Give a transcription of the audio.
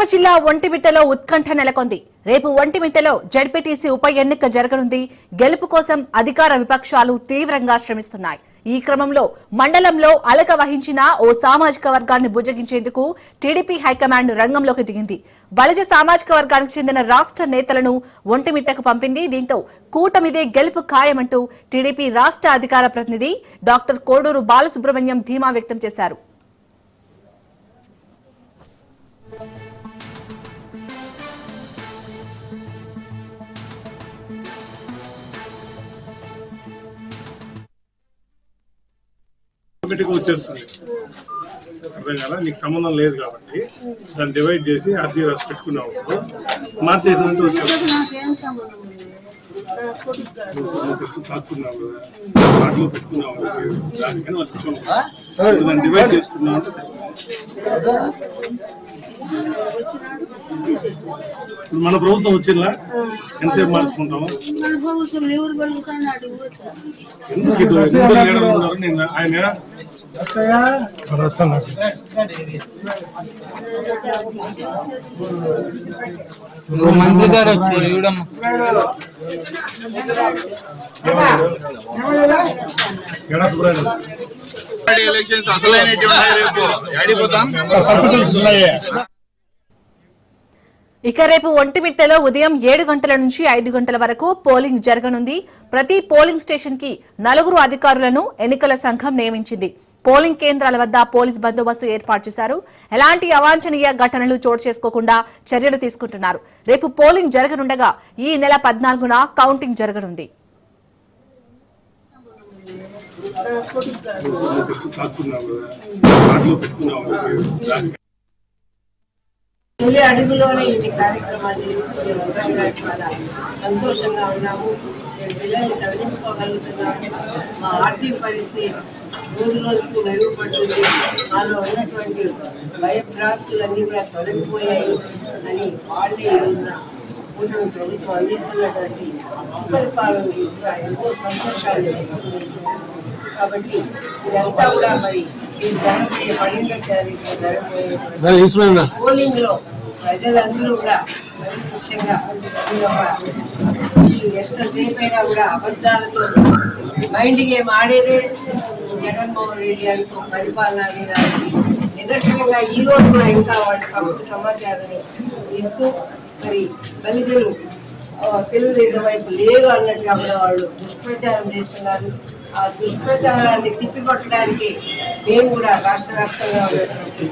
కడప జిల్లా ఒంటిమిట్టలో ఉత్కంఠ నెలకొంది. రేపు ఒంటిమిట్టలో జడ్పీటీసీ ఉప ఎన్నిక జరగనుంది. గెలుపు కోసం అధికార విపక్షాలు తీవ్రంగా శ్రమిస్తున్నాయి. ఈ క్రమంలో మండలంలో అలక వహించిన ఓ సామాజిక వర్గాన్ని బుజ్జగించేందుకు టీడీపీ హైకమాండ్ రంగంలోకి దిగింది. బలిజ సామాజిక వర్గానికి చెందిన రాష్ట్ర నేతలను ఒంటిమిట్టకు పంపింది. దీంతో కూటమిదే గెలుపు ఖాయమంటూ టీడీపీ రాష్ట్ర అధికార ప్రతినిధి డాక్టర్ కోడూరు బాలసుబ్రహ్మణ్యం ధీమా వ్యక్తం చేశారు. వచ్చేస్తుంది అర్థం కదా, నీకు సంబంధం లేదు కాబట్టి దాన్ని డివైడ్ చేసి అర్జీ రాసి పెట్టుకున్నావు, మార్చేసినంటే వచ్చేస్తుంది. సాకున్నావు వాటిలో పెట్టుకున్నావు, దానికని వాళ్ళు దాన్ని డివైడ్ చేసుకున్నావు అంటే సరే. ఇప్పుడు మన ప్రభుత్వం వచ్చిందా ఎంతసేపు మార్చుకుంటాము? నేను ఆయన మంత్రి గారు ఎలక్షన్స్ అసలైనటువంటి రేపు ఆడిపోతాం. ఇక రేపు ఒంటిమిట్టలో ఉదయం 7 గంటల నుంచి 5 గంటల వరకు పోలింగ్ జరగనుంది. ప్రతి పోలింగ్ స్టేషన్ కి 4 అధికారులను ఎన్నికల సంఘం నియమించింది. పోలింగ్ కేంద్రాల వద్ద పోలీస్ బందోబస్తు ఏర్పాటు చేశారు. ఎలాంటి అవాంఛనీయ ఘటనలు చోటు చేసుకోకుండా చర్యలు తీసుకుంటున్నారు. రేపు పోలింగ్ జరగనుండగా ఈ నెల 14న కౌంటింగ్ జరగనుంది. తొలి అడుగులోనే ఇన్ని కార్యక్రమాలు చాలా సంతోషంగా ఉన్నాము. నేను పిల్లల్ని చదివించుకోగలుగుతున్నాను. మా ఆర్థిక పరిస్థితి రోజు రోజుకు మెరుగుపడుతుంది. మాలో ఉన్నటువంటి భయభ్రాంతులన్నీ కూడా తొలగిపోయాయి అని వాళ్ళే ఈరోజున కూటమి ప్రభుత్వం అందిస్తున్నటువంటి సుపరిపాలన దిశగా ఎంతో సంతోషాన్ని వ్యక్తం చేసింది. కాబట్టి ఇదంతా కూడా మరి ఈ జరగబోయే 12వ తారీఖున జరగబోయే పోలింగ్ లో ప్రజలందరూ కూడా మరి ముఖ్యంగా ఎంతసేపు అయినా కూడా అబద్ధాలతో మైండ్ గేమ్ ఆడేదే జగన్మోహన్ రెడ్డి అంటూ పరిపాలన నిదర్శనంగా ఈ రోజు కూడా ఇంకా వాళ్ళ ప్రభుత్వ సమాచారాన్ని ఇస్తూ మరి బలిజలు తెలుగుదేశం వైపు లేరు అన్నట్టుగా కూడా వాళ్ళు దుష్ప్రచారం చేస్తున్నారు. ఆ దుష్ప్రచారాన్ని తిప్పికొట్టడానికి మేము కూడా రాష్ట్ర వ్యాప్తంగా ఉన్నటువంటి